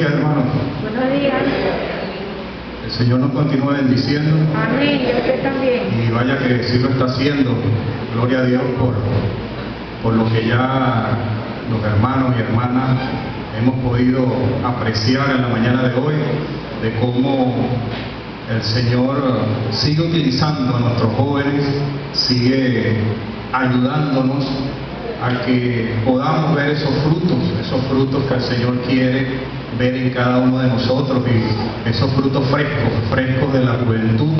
días, hermanos. Buenos días. El Señor nos continúa bendiciendo. Amén. Y usted también. Y vaya que sí lo está haciendo. Gloria a Dios por lo que ya los hermanos y hermanas hemos podido apreciar en la mañana de hoy, de cómo el Señor sigue utilizando a nuestros jóvenes, sigue ayudándonos a que podamos ver esos frutos que el Señor quiere ver en cada uno de nosotros, y esos frutos frescos de la juventud,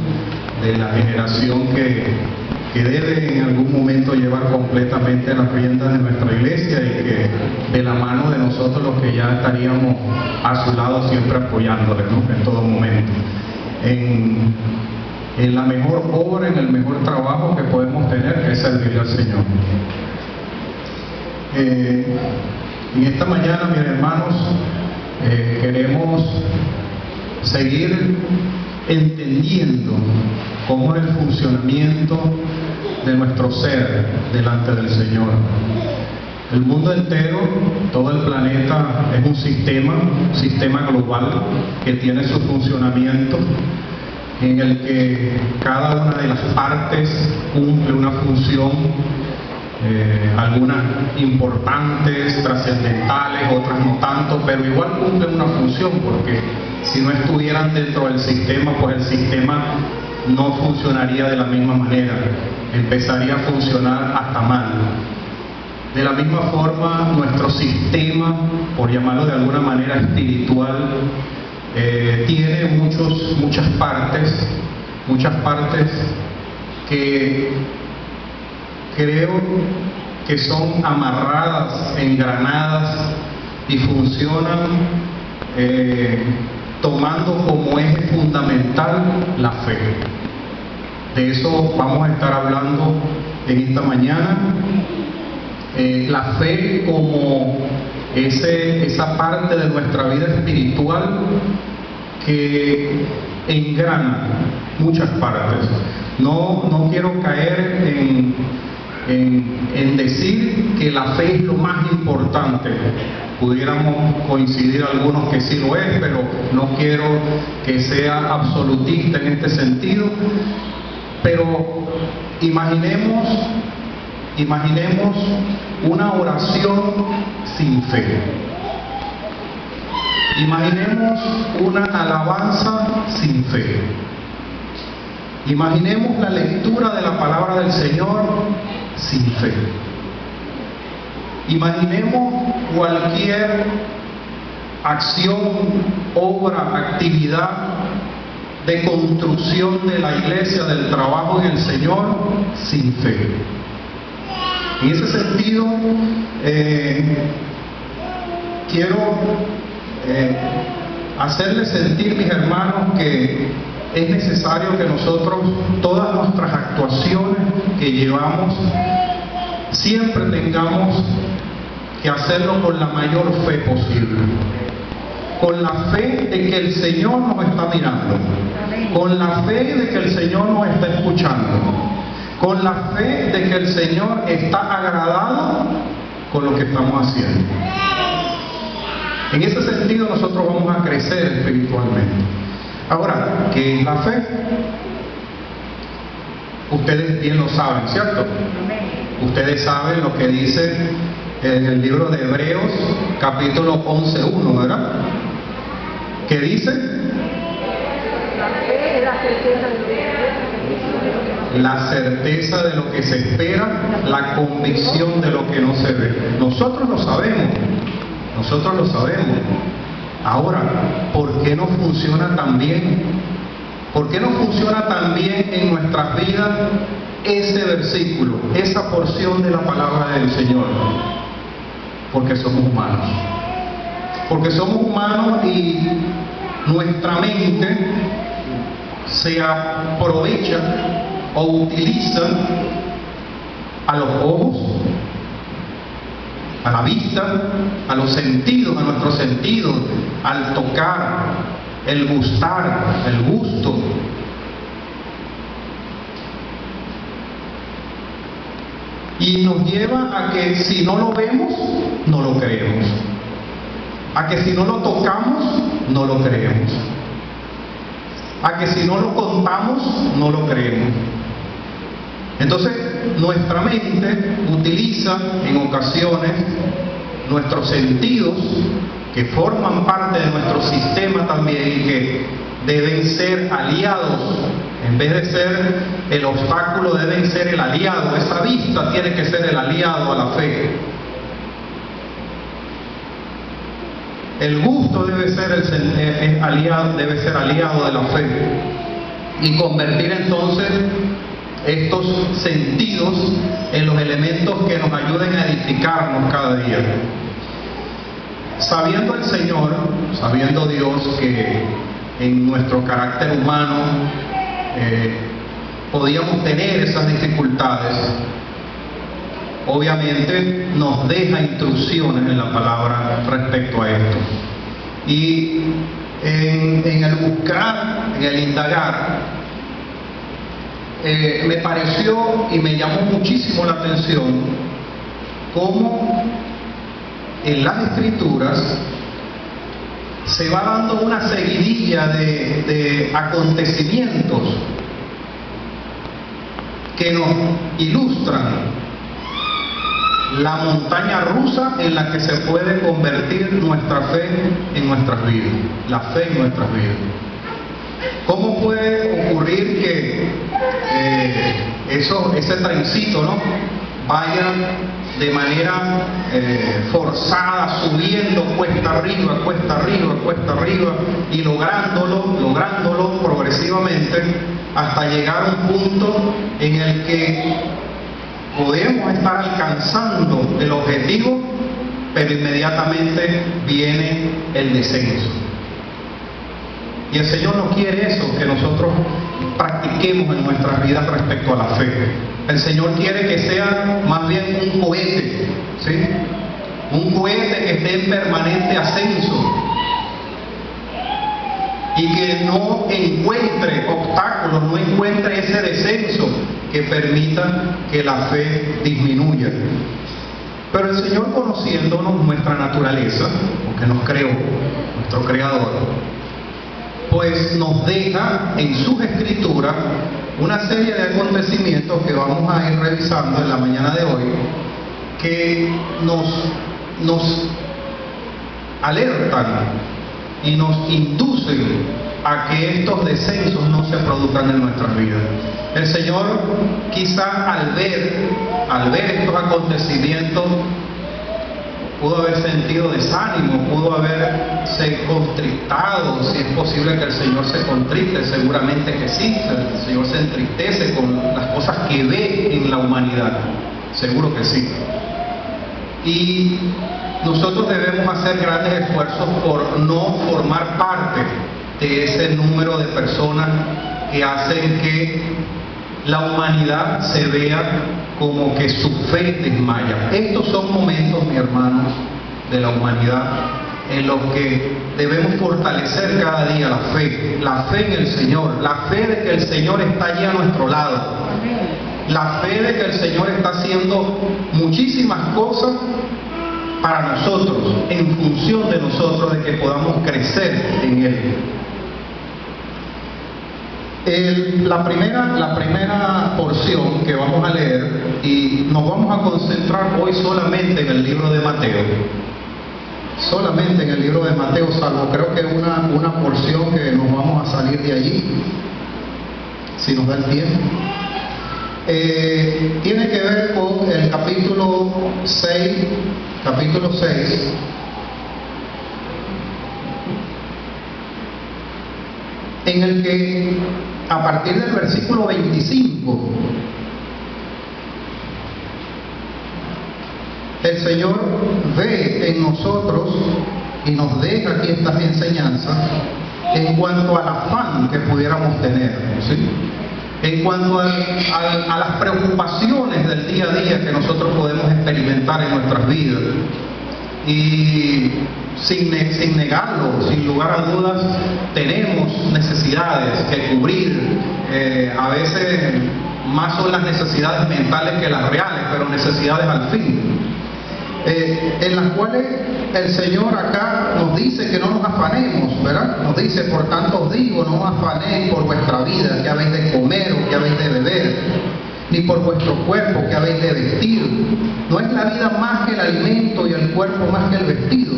de la generación que debe en algún momento llevar completamente las riendas de nuestra iglesia, y que de la mano de nosotros los que ya estaríamos a su lado siempre apoyándole, ¿no? En todo momento, en la mejor obra, en el mejor trabajo que podemos tener, que es servirle al Señor. En esta mañana, mis hermanos, queremos seguir entendiendo cómo es el funcionamiento de nuestro ser delante del Señor. El mundo entero, todo el planeta, es un sistema global que tiene su funcionamiento, en el que cada una de las partes cumple una función, algunas importantes, trascendentales, otras no tanto, pero igual cumplen una función, porque si no estuvieran dentro del sistema, pues el sistema no funcionaría de la misma manera, empezaría a funcionar hasta mal. De la misma forma, nuestro sistema, por llamarlo de alguna manera espiritual, tiene muchas partes que creo que son amarradas, engranadas y funcionan tomando como eje fundamental la fe. De eso vamos a estar hablando en esta mañana. La fe como esa parte de nuestra vida espiritual que engrana muchas partes. No quiero caer en decir que la fe es lo más importante. Pudiéramos coincidir algunos que sí lo es, pero no quiero que sea absolutista en este sentido. Pero imaginemos una oración sin fe. Imaginemos una alabanza sin fe. Imaginemos la lectura de la palabra del Señor sin fe. Imaginemos cualquier acción, obra, actividad de construcción de la iglesia, del trabajo en el Señor, sin fe. En ese sentido, quiero hacerles sentir, mis hermanos, que es necesario que nosotros, todas nuestras actuaciones que llevamos, siempre tengamos que hacerlo con la mayor fe posible, con la fe de que el Señor nos está mirando, con la fe de que el Señor nos está escuchando, con la fe de que el Señor está agradado con lo que estamos haciendo. En ese sentido nosotros vamos a crecer espiritualmente. Ahora, ¿qué es la fe? Ustedes bien lo saben, ¿cierto? Ustedes saben lo que dice en el libro de Hebreos, capítulo 11:1, ¿verdad? ¿Qué dice? La certeza de lo que se espera, la convicción de lo que no se ve. Nosotros lo sabemos. Ahora, ¿por qué no funciona tan bien? ¿Por qué no funciona tan bien en nuestras vidas ese versículo, esa porción de la palabra del Señor? Porque somos humanos. Porque somos humanos y nuestra mente se aprovecha o utiliza a los ojos, a la vista, a los sentidos, a nuestros sentidos, al tocar, el gustar, el gusto. Y nos lleva a que si no lo vemos, no lo creemos. a que si no lo tocamos, no lo creemos, a que si no lo contamos, no lo creemos. Entonces, nuestra mente utiliza en ocasiones nuestros sentidos, que forman parte de nuestro sistema también y que deben ser aliados. En vez de ser el obstáculo, deben ser el aliado. Esa vista tiene que ser el aliado a la fe. El gusto debe ser aliado de la fe, y convertir entonces estos sentidos en los elementos que nos ayuden a edificarnos cada día. Sabiendo el Señor, sabiendo Dios que en nuestro carácter humano podíamos tener esas dificultades, obviamente nos deja instrucciones en la palabra respecto a esto. Y en el buscar, en el indagar, me pareció y me llamó muchísimo la atención cómo en las Escrituras se va dando una seguidilla de acontecimientos que nos ilustran la montaña rusa en la que se puede convertir nuestra fe en nuestras vidas, la fe en nuestras vidas. ¿Cómo puede ocurrir que ese trencito, ¿no?, vaya de manera forzada, subiendo cuesta arriba, cuesta arriba, cuesta arriba, y lográndolo progresivamente hasta llegar a un punto en el que podemos estar alcanzando el objetivo, pero inmediatamente viene el descenso? Y el Señor no quiere eso, que nosotros practiquemos en nuestras vidas respecto a la fe. El Señor quiere que sea más bien un cohete, ¿sí? Un cohete que esté en permanente ascenso y que no encuentre obstáculos, no encuentre ese descenso que permita que la fe disminuya. Pero el Señor, conociéndonos nuestra naturaleza, porque nos creó, nuestro Creador, pues nos deja en sus Escrituras una serie de acontecimientos que vamos a ir revisando en la mañana de hoy, que nos alertan y nos inducen a que estos descensos no se produzcan en nuestras vidas. El Señor, quizá al ver estos acontecimientos, pudo haber sentido desánimo, pudo haberse contristado. Si es posible que el Señor se contriste, seguramente que sí. El Señor se entristece con las cosas que ve en la humanidad, seguro que sí. Y nosotros debemos hacer grandes esfuerzos por no formar parte de ese número de personas que hacen que la humanidad se vea como que su fe desmaya. Estos son momentos, mis hermanos, de la humanidad en los que debemos fortalecer cada día la fe en el Señor, la fe de que el Señor está allí a nuestro lado, la fe de que el Señor está haciendo muchísimas cosas para nosotros, en función de nosotros, de que podamos crecer en Él. La primera porción que vamos a leer, y nos vamos a concentrar hoy solamente en el libro de Mateo, solamente en el libro de Mateo, salvo creo que una porción que nos vamos a salir de allí, si nos da el tiempo. Tiene que ver con el capítulo 6, en el que a partir del versículo 25 el Señor ve en nosotros y nos deja aquí estas enseñanzas en cuanto al afán que pudiéramos tener, ¿sí?, en cuanto a las preocupaciones del día a día que nosotros podemos experimentar en nuestras vidas. Y sin negarlo, sin lugar a dudas, tenemos necesidades que cubrir. A veces más son las necesidades mentales que las reales, pero necesidades al fin. en las cuales el Señor acá nos dice que no nos afanemos, ¿verdad? Nos dice, por tanto os digo, no os afanéis por vuestra vida, que habéis de comer o que habéis de beber, ni por vuestro cuerpo, que habéis de vestir. ¿No es la vida más que el alimento y el cuerpo más que el vestido?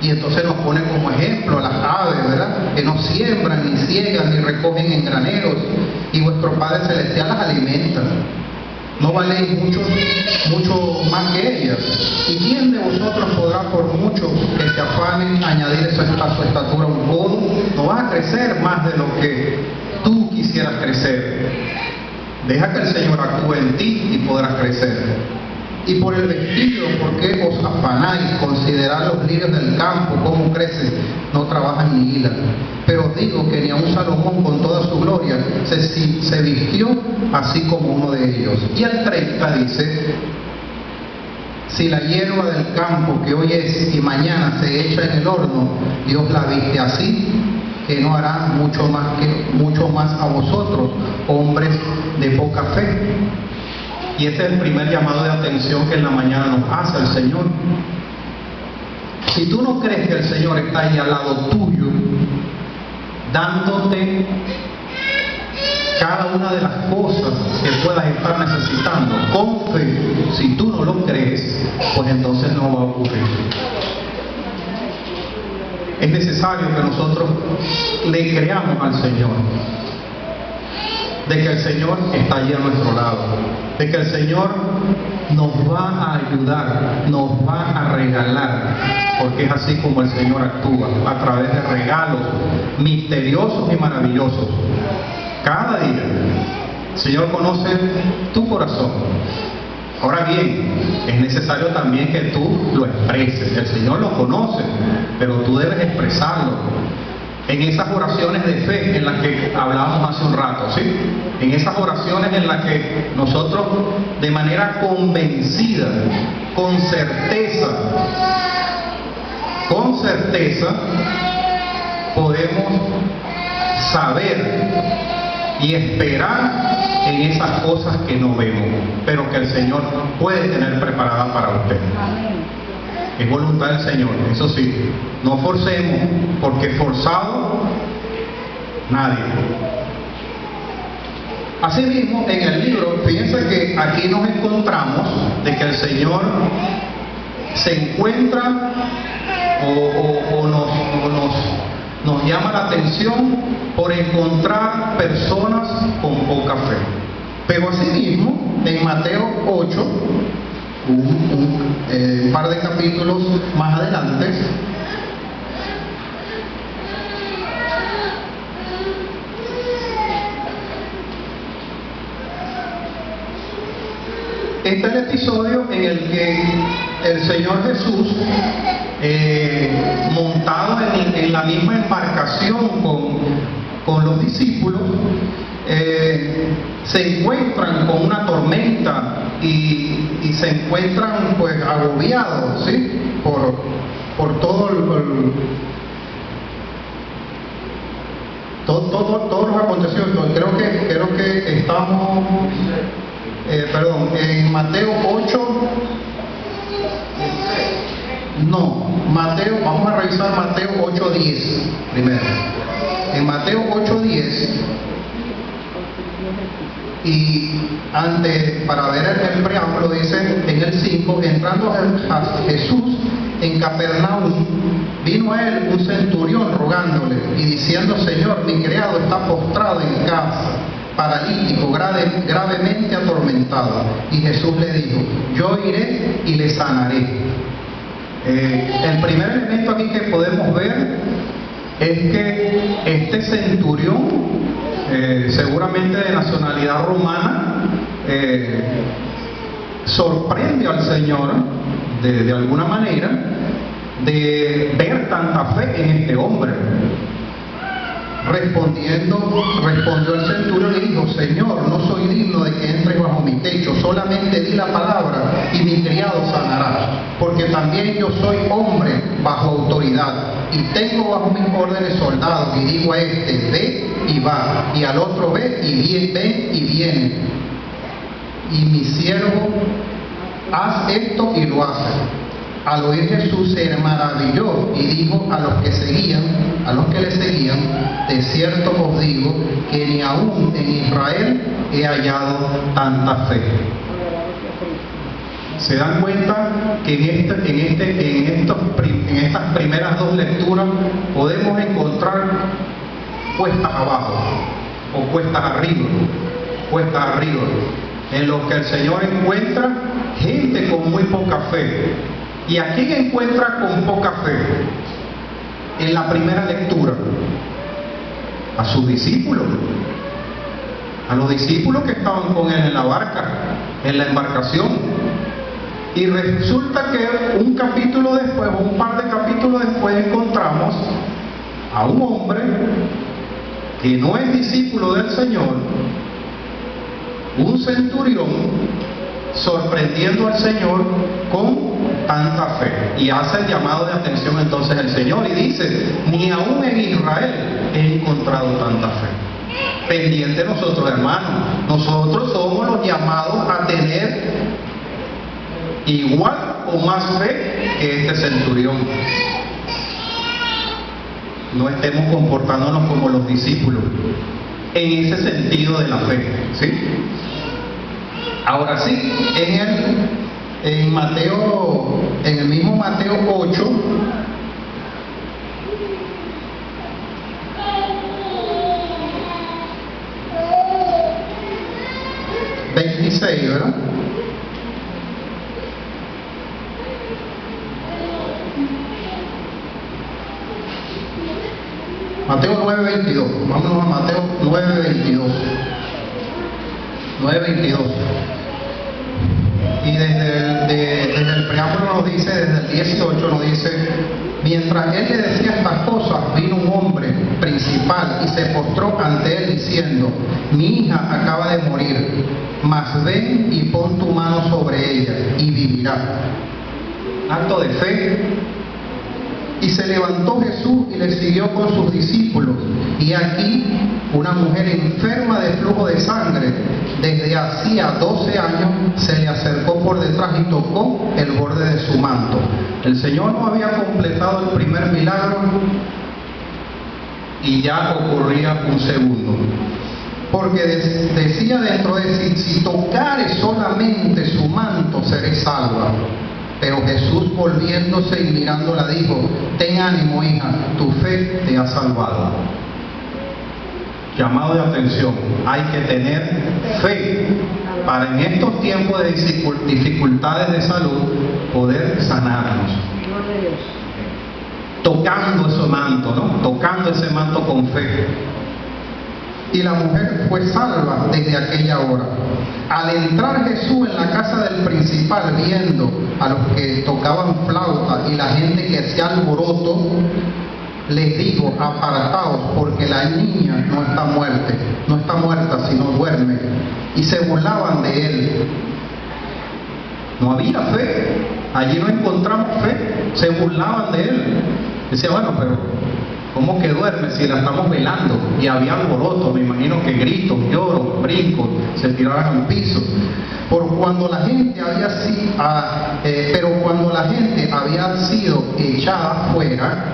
Y entonces nos pone como ejemplo a las aves, ¿verdad? Que no siembran, ni ciegan, ni recogen en graneros, y vuestro Padre Celestial las alimenta. ¿No valéis mucho más que ellas? ¿Y quién de vosotros podrá, por mucho que se afanen, añadir a su estatura un codo? No vas a crecer más de lo que tú quisieras crecer. Deja que el Señor actúe en ti y podrás crecer. Y por el vestido, ¿por qué os afanáis? Considerad los lirios del campo, cómo crecen, no trabajan ni hilan. Pero os digo que ni aun Salomón con toda su gloria se vistió así como uno de ellos. Y el 30 dice, si la hierba del campo que hoy es y mañana se echa en el horno, Dios la viste así, que no hará mucho más a vosotros, hombres de poca fe. Y ese es el primer llamado de atención que en la mañana nos hace el Señor. Si tú no crees que el Señor está ahí al lado tuyo, dándote cada una de las cosas que puedas estar necesitando, con fe, si tú no lo crees, pues entonces no va a ocurrir. Es necesario que nosotros le creamos al Señor, de que el Señor está allí a nuestro lado, de que el Señor nos va a ayudar, nos va a regalar, porque es así como el Señor actúa, a través de regalos misteriosos y maravillosos. Cada día el Señor conoce tu corazón. Ahora bien, es necesario también que tú lo expreses. El Señor lo conoce, pero tú debes expresarlo. En esas oraciones de fe en las que hablábamos hace un rato, ¿sí? En esas oraciones en las que nosotros de manera convencida, con certeza, podemos saber y esperar en esas cosas que no vemos, pero que el Señor puede tener preparadas para usted. Es voluntad del Señor, eso sí, no forcemos, porque forzado nadie. Asimismo, en el libro, fíjense que aquí nos encontramos de que el Señor se encuentra o nos llama la atención por encontrar personas con poca fe. Pero asimismo, en Mateo 8, un par de capítulos más adelante, está el episodio en el que el Señor Jesús, montado en la misma embarcación con los discípulos, se encuentran con una tormenta y se encuentran pues agobiados, ¿sí? por todos los acontecimientos. Creo que estamos en Mateo 8. Vamos a revisar Mateo 8:10 primero. En Mateo 8:10, y antes, para ver el preámbulo, dice en el 5, entrando a Jesús en Capernaum, vino a él un centurión rogándole y diciendo: Señor, mi criado está postrado en casa, paralítico, gravemente atormentado. Y Jesús le dijo: yo iré y le sanaré. El primer elemento aquí que podemos ver es que este centurión, seguramente de nacionalidad romana, sorprende al Señor de alguna manera de ver tanta fe en este hombre. Respondió el centurión y dijo: Señor, no soy digno de que entres bajo mi techo, solamente di la palabra y mi criado sanará, porque también yo soy hombre bajo autoridad y tengo bajo mis órdenes soldados, y digo a este: ve y va, y al otro: ve y viene, y mi siervo haz esto, y lo hace. Al oír Jesús se maravilló y dijo a los que le seguían, de cierto os digo que ni aún en Israel he hallado tanta fe. ¿Se dan cuenta que en estas primeras dos lecturas podemos encontrar cuestas abajo o cuestas arriba, en los que el Señor encuentra gente con muy poca fe? ¿Y a quién encuentra con poca fe? En la primera lectura, a sus discípulos, a los discípulos que estaban con él en la barca, en la embarcación. Y resulta que un capítulo después, o un par de capítulos después, encontramos a un hombre que no es discípulo del Señor, un centurión, sorprendiendo al Señor con tanta fe. Y hace el llamado de atención entonces el Señor y dice: ni aún en Israel he encontrado tanta fe. Pendiente nosotros, hermanos, nosotros somos los llamados a tener igual o más fe que este centurión. No estemos comportándonos como los discípulos en ese sentido de la fe, ¿sí? Ahora sí, en el mismo Mateo 8, ¿verdad? Mateo 9:22. Vámonos a Mateo 9:22. Y desde el preámbulo nos dice, desde el 18 nos dice: mientras él le decía estas cosas, vino un hombre principal y se postró ante él diciendo: mi hija acaba de morir, mas ven y pon tu mano sobre ella y vivirá. Acto de fe. Y se levantó Jesús y le siguió con sus discípulos. Y aquí una mujer enferma de flujo de sangre desde hacía 12 años se le acercó por detrás y tocó el borde de su manto. El Señor no había completado el primer milagro y ya ocurría un segundo. Porque decía dentro de sí: si tocare solamente su manto seré salva. Pero Jesús, volviéndose y mirándola, dijo: ten ánimo, hija, tu fe te ha salvado. Llamado de atención: hay que tener fe para en estos tiempos de dificultades de salud poder sanarnos. Tocando ese manto, ¿no? Tocando ese manto con fe. Y la mujer fue salva desde aquella hora. Al entrar Jesús en la casa del principal, viendo a los que tocaban flauta y la gente que hacía alboroto, les dijo: apartaos, porque la niña no está muerta, sino duerme. Y se burlaban de él. No había fe, allí no encontramos fe, se burlaban de él. Decía: bueno, pero ¿cómo que duerme si la estamos velando? Y había alboroto, me imagino que gritos, lloros, brincos, se tiraban al piso. Pero cuando la gente había sido echada fuera,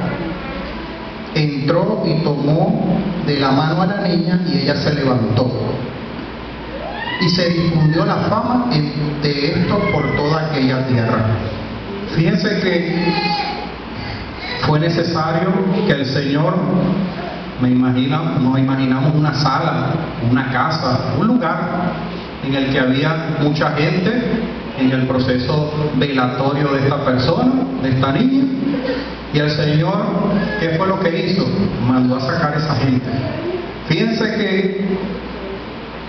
entró y tomó de la mano a la niña y ella se levantó. Y se difundió la fama de esto por toda aquella tierra. Fíjense que fue necesario que el Señor, nos imaginamos una sala, una casa, un lugar en el que había mucha gente en el proceso velatorio de esta persona, de esta niña. Y el Señor, ¿qué fue lo que hizo? Mandó a sacar a esa gente. Fíjense que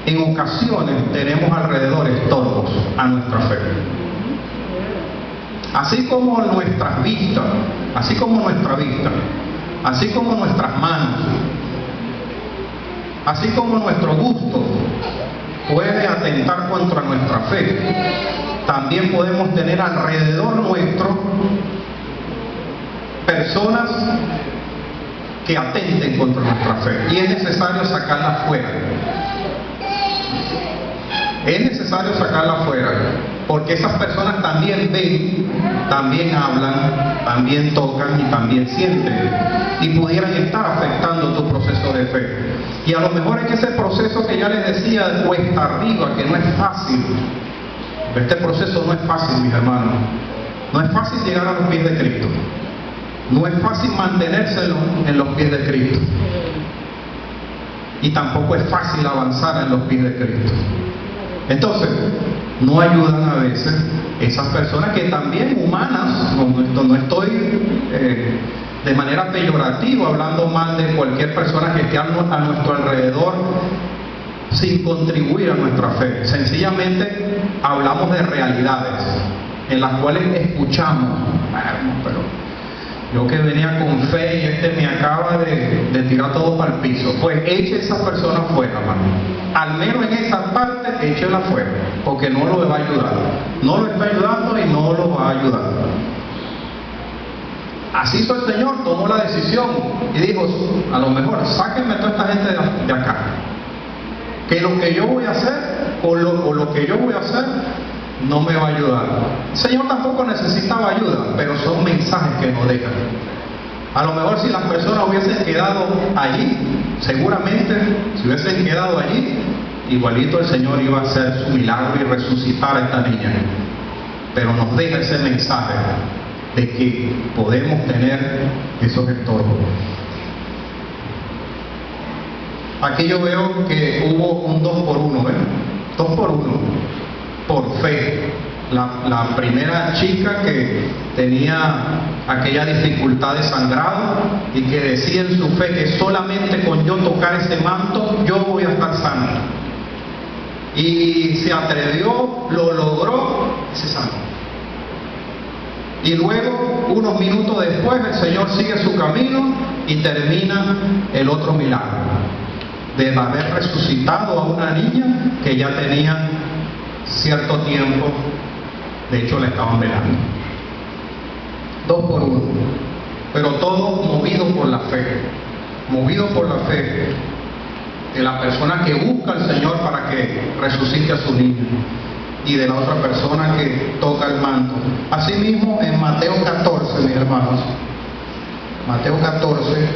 en ocasiones tenemos alrededor estorbos a nuestra fe. Así como nuestras vistas, así como nuestras manos, así como nuestro gusto puede atentar contra nuestra fe, también podemos tener alrededor nuestro personas que atenten contra nuestra fe, y es necesario sacarlas fuera. Es necesario sacarlas fuera. porque esas personas también ven, también hablan, también tocan y también sienten, y pudieran estar afectando tu proceso de fe. Y a lo mejor es que ese proceso que ya les decía de cuesta arriba, que no es fácil. Este proceso no es fácil, mis hermanos. No es fácil llegar a los pies de Cristo. No es fácil mantenerse en los pies de Cristo. Y tampoco es fácil avanzar en los pies de Cristo. Entonces, no ayudan a veces esas personas que también humanas, no estoy de manera peyorativa hablando mal de cualquier persona que esté a nuestro alrededor sin contribuir a nuestra fe. Sencillamente hablamos de realidades en las cuales escuchamos, pero yo que venía con fe y este me acaba de tirar todo para el piso. Pues eche esa persona fuera, hermano. Al menos en esa parte, échela fuera, porque no lo va a ayudar. No lo está ayudando y no lo va a ayudar. Así hizo el Señor, tomó la decisión y dijo, a lo mejor, sáquenme toda esta gente de acá. Que lo que yo voy a hacer, o lo que yo voy a hacer, no me va a ayudar. El Señor tampoco necesitaba ayuda, pero son mensajes que nos dejan. A lo mejor si las personas hubiesen quedado allí, seguramente si hubiesen quedado allí, igualito el Señor iba a hacer su milagro y resucitar a esta niña. Pero nos deja ese mensaje de que podemos tener esos estorbos. Aquí yo veo que hubo un 2 por 1, ¿ven? 2 por 1. Por fe. La primera chica que tenía aquella dificultad de sangrado y que decía en su fe que solamente con yo tocar ese manto yo voy a estar sana. Y se atrevió, lo logró, se sanó. Y luego, unos minutos después, el Señor sigue su camino y termina el otro milagro de haber resucitado a una niña que ya tenía cierto tiempo, de hecho la estaban velando. 2 por 1, pero todo movido por la fe, de la persona que busca al Señor para que resucite a su niño y de la otra persona que toca el manto. Asimismo, en Mateo 14, mis hermanos, Mateo 14,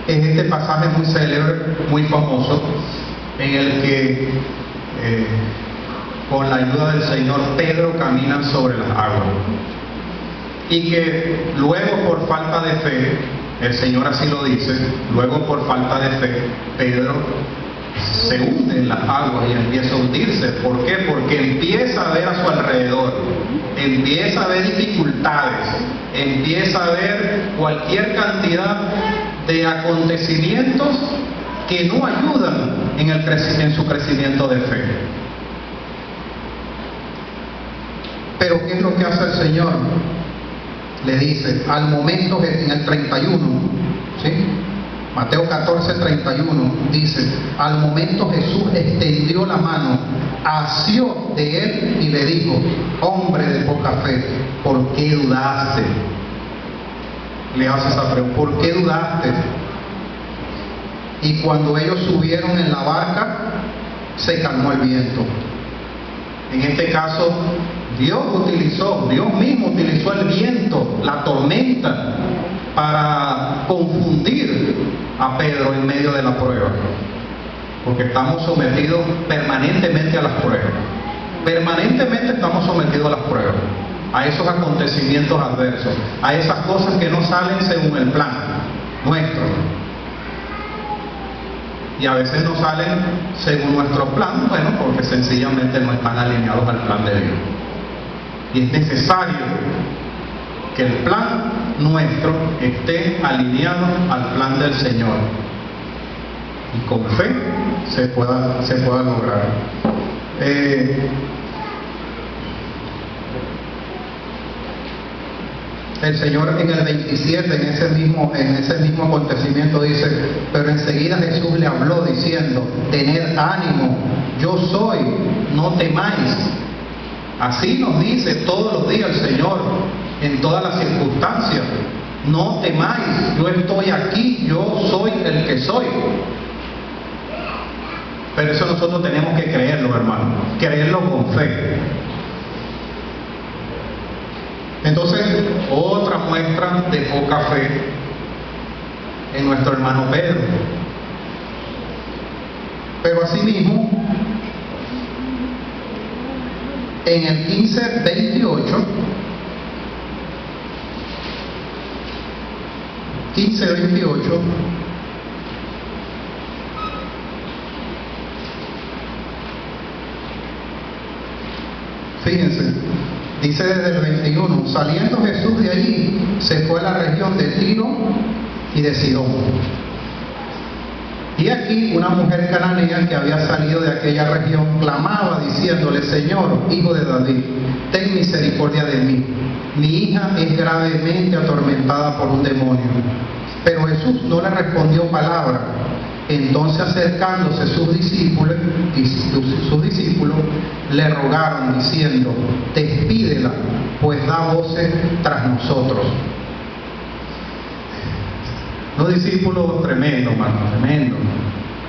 es este pasaje muy célebre, muy famoso, en el que con la ayuda del Señor Pedro camina sobre las aguas, y que luego por falta de fe, el Señor así lo dice, luego por falta de fe Pedro se hunde en las aguas y empieza a hundirse. ¿Por qué? Porque empieza a ver a su alrededor, empieza a ver dificultades, empieza a ver cualquier cantidad de acontecimientos que no ayudan en su crecimiento de fe. Pero ¿qué es lo que hace el Señor? Le dice, al momento, en el 31, ¿sí? Mateo 14, 31, dice, al momento Jesús extendió la mano, asió de él y le dijo, hombre de poca fe, ¿por qué dudaste? Le hace esa pregunta, ¿por qué dudaste? Y cuando ellos subieron en la barca, se calmó el viento. En este caso, Dios mismo utilizó el viento, la tormenta, para confundir a Pedro en medio de la prueba. Porque estamos sometidos permanentemente a las pruebas. Permanentemente estamos sometidos a las pruebas, a esos acontecimientos adversos, a esas cosas que no salen según el plan nuestro. Y a veces no salen según nuestro plan, bueno, porque sencillamente no están alineados al plan de Dios. Y es necesario que el plan nuestro esté alineado al plan del Señor. Y con fe se pueda lograr. El Señor en el 27, en ese mismo acontecimiento dice, pero enseguida Jesús le habló diciendo, tened ánimo, yo soy, no temáis. Así nos dice todos los días el Señor, en todas las circunstancias. No temáis, yo estoy aquí, yo soy el que soy. Pero eso nosotros tenemos que creerlo, hermano, creerlo con fe. Entonces, otra muestra de poca fe en nuestro hermano Pedro. Pero asimismo, en el 15:28, 15:28, fíjense, dice desde el 21, saliendo Jesús de allí, se fue a la región de Tiro y de Sidón. Y aquí una mujer cananea que había salido de aquella región clamaba diciéndole: Señor, hijo de David, ten misericordia de mí. Mi hija es gravemente atormentada por un demonio. Pero Jesús no le respondió palabra. Entonces, acercándose sus discípulos le rogaron diciendo: despídela, pues da voces tras nosotros. Los discípulos tremendos, hermano, tremendos,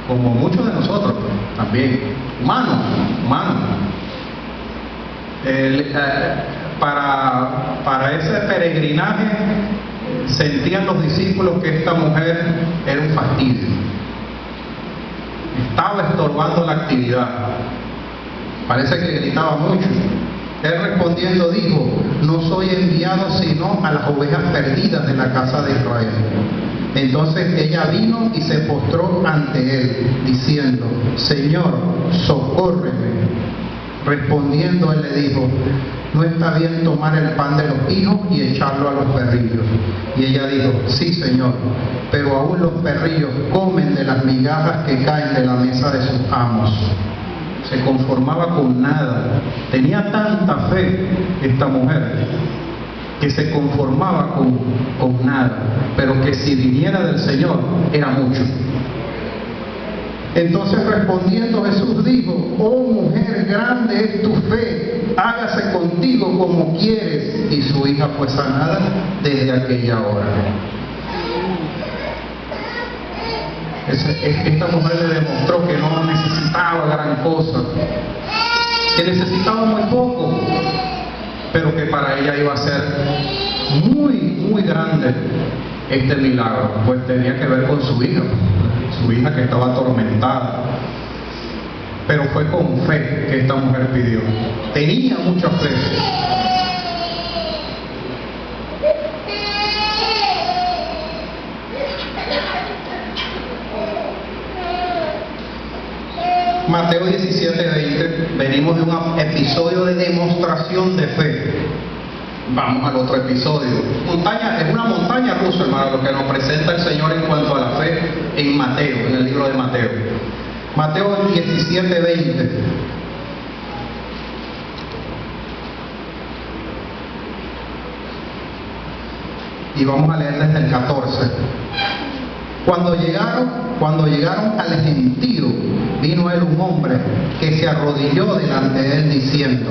como muchos de nosotros también, humanos. Para ese peregrinaje sentían los discípulos que esta mujer era un fastidio, estaba estorbando la actividad, parece que gritaba mucho. Él respondiendo dijo: no soy enviado sino a las ovejas perdidas de la casa de Israel. Entonces ella vino y se postró ante él, diciendo: Señor, socórreme. Respondiendo él le dijo: no está bien tomar el pan de los hijos y echarlo a los perrillos. Y ella dijo: sí, Señor, pero aún los perrillos comen de las migajas que caen de la mesa de sus amos. Se conformaba con nada. Tenía tanta fe esta mujer que se conformaba con nada, pero que si viniera del Señor era mucho. Entonces respondiendo Jesús dijo: oh mujer, grande es tu fe, hágase contigo como quieres. Y su hija fue sanada desde aquella hora. Esta mujer le demostró que no necesitaba gran cosa, que necesitaba muy poco, pero que para ella iba a ser muy grande este milagro, pues tenía que ver con su hija que estaba atormentada. Pero fue con fe que esta mujer pidió, tenía mucha fe. Mateo 17:20, venimos de un episodio de demostración de fe. Vamos al otro episodio. Es una montaña rusa, hermano, lo que nos presenta el Señor en cuanto a la fe en Mateo, en el libro de Mateo. Mateo 17:20. Y vamos a leer desde el 14. Cuando llegaron al gentío, vino él un hombre que se arrodilló delante de él diciendo: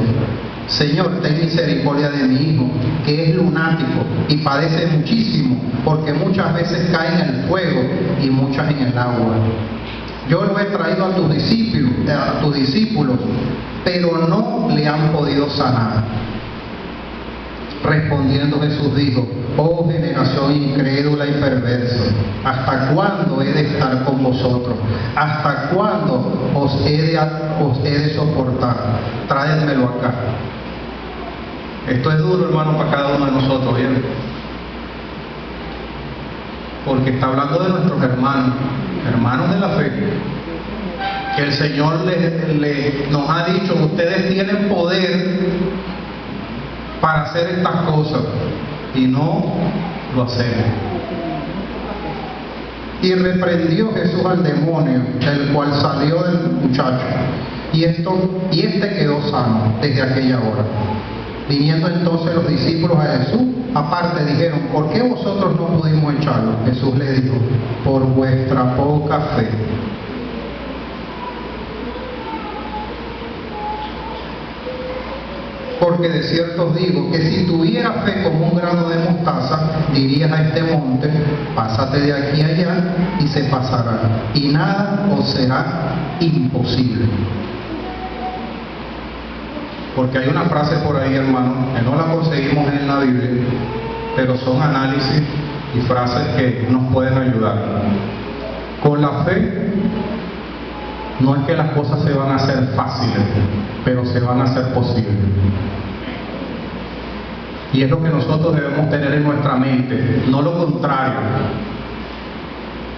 Señor, ten misericordia de mi hijo, que es lunático y padece muchísimo, porque muchas veces cae en el fuego y muchas en el agua. Yo lo he traído a tus discípulos, pero no le han podido sanar. Respondiendo Jesús dijo: oh generación incrédula y perversa, ¿hasta cuándo he de estar con vosotros? ¿Hasta cuándo os he de soportar? Tráedmelo acá. Esto es duro, hermano, para cada uno de nosotros, ¿bien? Porque está hablando de nuestros hermanos de la fe, que el Señor nos ha dicho: ustedes tienen poder para hacer estas cosas, y no lo hacemos. Y reprendió Jesús al demonio, el cual salió del muchacho, y este quedó sano desde aquella hora. Viniendo entonces los discípulos a Jesús aparte, dijeron: ¿por qué vosotros no pudimos echarlo? Jesús le dijo: por vuestra poca fe. Porque de cierto os digo que si tuviera fe como un grano de mostaza, dirías a este monte, pásate de aquí a allá, y se pasará, y nada os será imposible. Porque hay una frase por ahí, hermano, que no la conseguimos en la Biblia, pero son análisis y frases que nos pueden ayudar. Con la fe, no es que las cosas se van a hacer fáciles, pero se van a hacer posibles. Y es lo que nosotros debemos tener en nuestra mente, no lo contrario.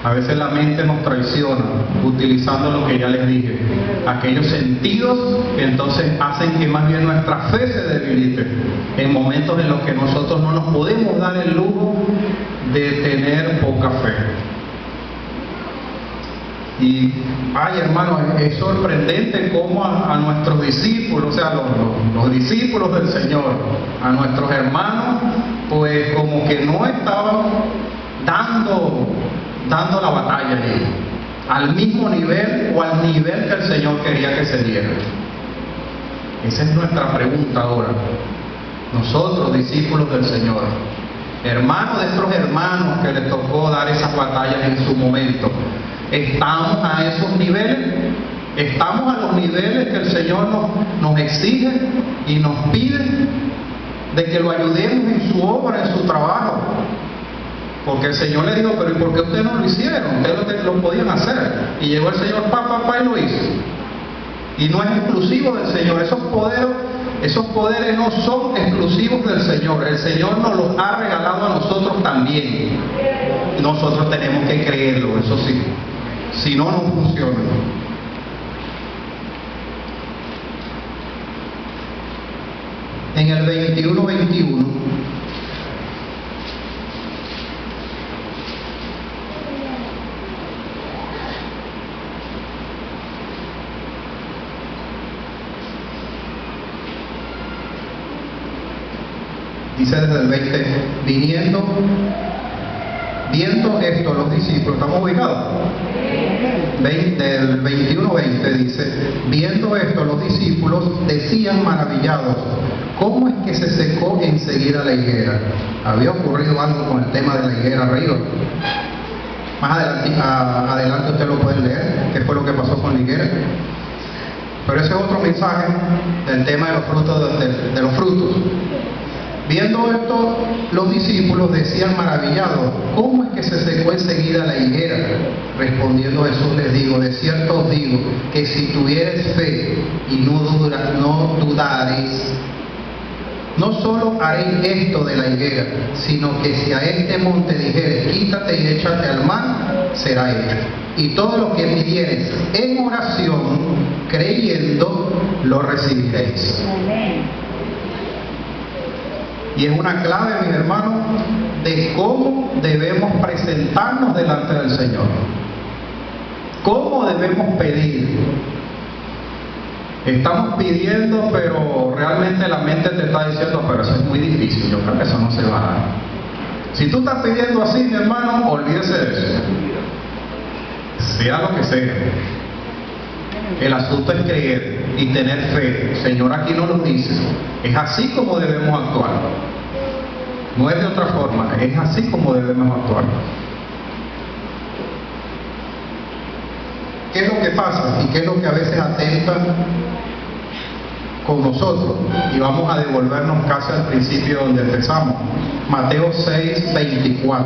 A veces la mente nos traiciona utilizando lo que ya les dije, aquellos sentidos que entonces hacen que más bien nuestra fe se debilite en momentos en los que nosotros no nos podemos dar el lujo de tener poca fe. Y, ay hermano, es sorprendente cómo a nuestros discípulos, o sea, los discípulos del Señor, a nuestros hermanos, pues como que no estaban dando la batalla allí, al mismo nivel o al nivel que el Señor quería que se diera. Esa es nuestra pregunta ahora. Nosotros, discípulos del Señor, hermanos de estos hermanos que les tocó dar esas batallas en su momento, ¿estamos a esos niveles? ¿Estamos a los niveles que el Señor nos exige y nos pide de que lo ayudemos en su obra, en su trabajo? Porque el Señor le dijo, pero ¿y por qué ustedes no lo hicieron? Ustedes lo podían hacer. Y llegó el Señor, y lo hizo. Y no es exclusivo del Señor. Esos poderes no son exclusivos del Señor. El Señor nos los ha regalado a nosotros también. Nosotros tenemos que creerlo, eso sí. Si no, no funciona. En el 21:21 dice desde el 20, viendo esto los discípulos, ¿estamos ubicados? Del 21:20 dice, viendo esto los discípulos decían maravillados, ¿cómo es que se secó enseguida la higuera? ¿Había ocurrido algo con el tema de la higuera arriba? Más adelante usted lo puede leer, qué fue lo que pasó con la higuera. Pero ese es otro mensaje del tema de los frutos, de los frutos. Viendo esto, los discípulos decían maravillados, ¿cómo es que se secó enseguida la higuera? Respondiendo Jesús les digo, de cierto os digo, que si tuviereis fe y no dudareis, no solo haréis esto de la higuera, sino que si a este monte dijeres, quítate y échate al mar, será hecho. Y todo lo que pidiereis en oración, creyendo, lo recibiréis. Amén. Y es una clave, mis hermanos, de cómo debemos presentarnos delante del Señor. ¿Cómo debemos pedir? Estamos pidiendo, pero realmente la mente te está diciendo, pero eso es muy difícil, yo creo que eso no se va a dar. Si tú estás pidiendo así, mi hermano, olvídese de eso. Sea lo que sea. El asunto es creer y tener fe. El Señor aquí nos lo dice. Es así como debemos actuar. No es de otra forma, es así como debemos actuar. ¿Qué es lo que pasa? ¿Y qué es lo que a veces atenta con nosotros? Y vamos a devolvernos casi al principio donde empezamos. Mateo 6:24.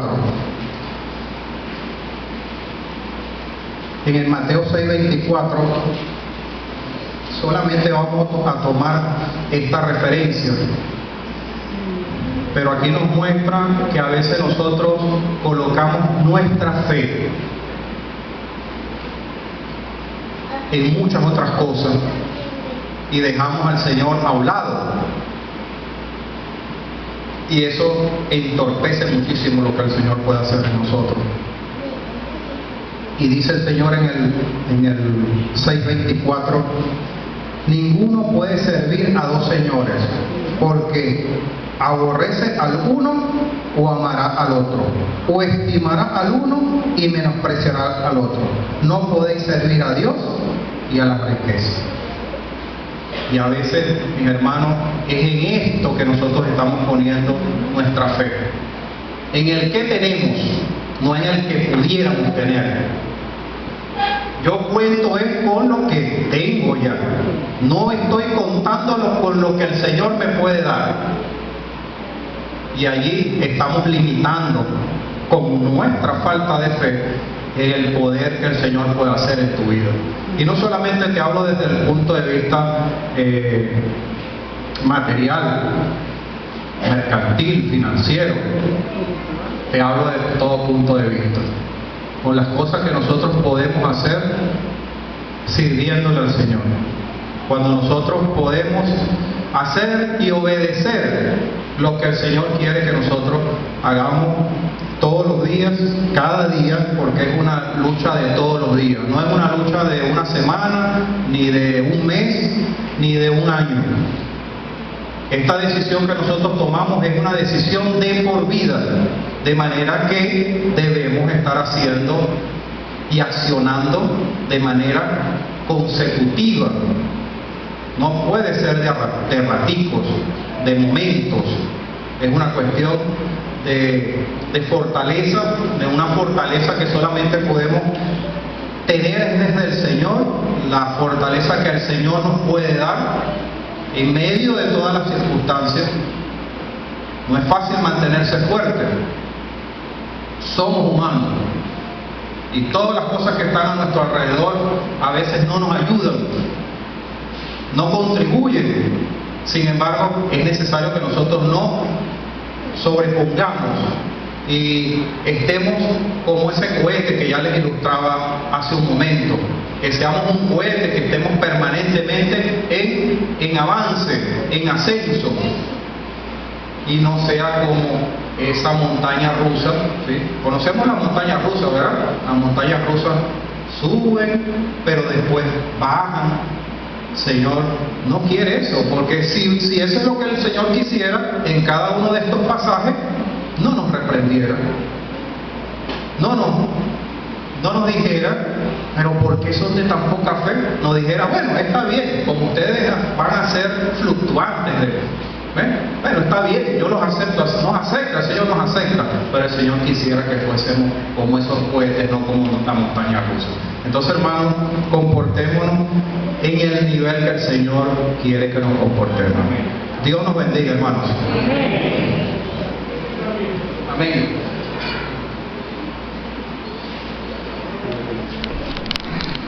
En el Mateo 6:24 solamente vamos a tomar esta referencia, pero aquí nos muestra que a veces nosotros colocamos nuestra fe en muchas otras cosas y dejamos al Señor a un lado, y eso entorpece muchísimo lo que el Señor puede hacer en nosotros. Y dice el Señor en el 6:24, ninguno puede servir a dos señores, porque aborrece al uno o amará al otro, o estimará al uno y menospreciará al otro. No podéis servir a Dios y a la riqueza. Y a veces, mis hermanos, es en esto que nosotros estamos poniendo nuestra fe. En el que tenemos, no en el que pudiéramos tener. Yo cuento es con lo que tengo ya. No estoy contándolo con lo que el Señor me puede dar. Y allí estamos limitando con nuestra falta de fe el poder que el Señor puede hacer en tu vida. Y no solamente te hablo desde el punto de vista material, mercantil, financiero. Te hablo de todo punto de vista. Con las cosas que nosotros podemos hacer sirviéndole al Señor. Cuando nosotros podemos hacer y obedecer lo que el Señor quiere que nosotros hagamos todos los días, cada día, porque es una lucha de todos los días. No es una lucha de una semana, ni de un mes, ni de un año. Esta decisión que nosotros tomamos es una decisión de por vida, de manera que debemos estar haciendo y accionando de manera consecutiva. No puede ser de raticos, de momentos. Es una cuestión de fortaleza, de una fortaleza que solamente podemos tener desde el Señor, la fortaleza que el Señor nos puede dar en medio de todas las circunstancias. No es fácil mantenerse fuerte. Somos humanos y todas las cosas que están a nuestro alrededor a veces no nos ayudan, no contribuyen. Sin embargo, es necesario que nosotros no sobrepongamos y estemos como ese cohete que ya les ilustraba hace un momento, que seamos un cohete, que estemos permanentemente en avance, en ascenso, y no sea como esa montaña rusa, ¿sí? Conocemos la montaña rusa, ¿verdad? Las montañas rusas suben, pero después bajan. Señor no quiere eso, porque si eso es lo que el Señor quisiera, en cada uno de estos pasajes no nos reprendiera, no nos dijera, pero ¿por qué son de tan poca fe? Nos dijera, bueno, está bien, como ustedes van a ser fluctuantes, bueno, está bien, yo los acepto, nos acepta, el Señor nos acepta, pero el Señor quisiera que fuésemos como esos cohetes, no como la montaña rusa. Entonces, hermanos, comportémonos en el nivel que el Señor quiere que nos comportemos. Dios nos bendiga, hermanos. Amén.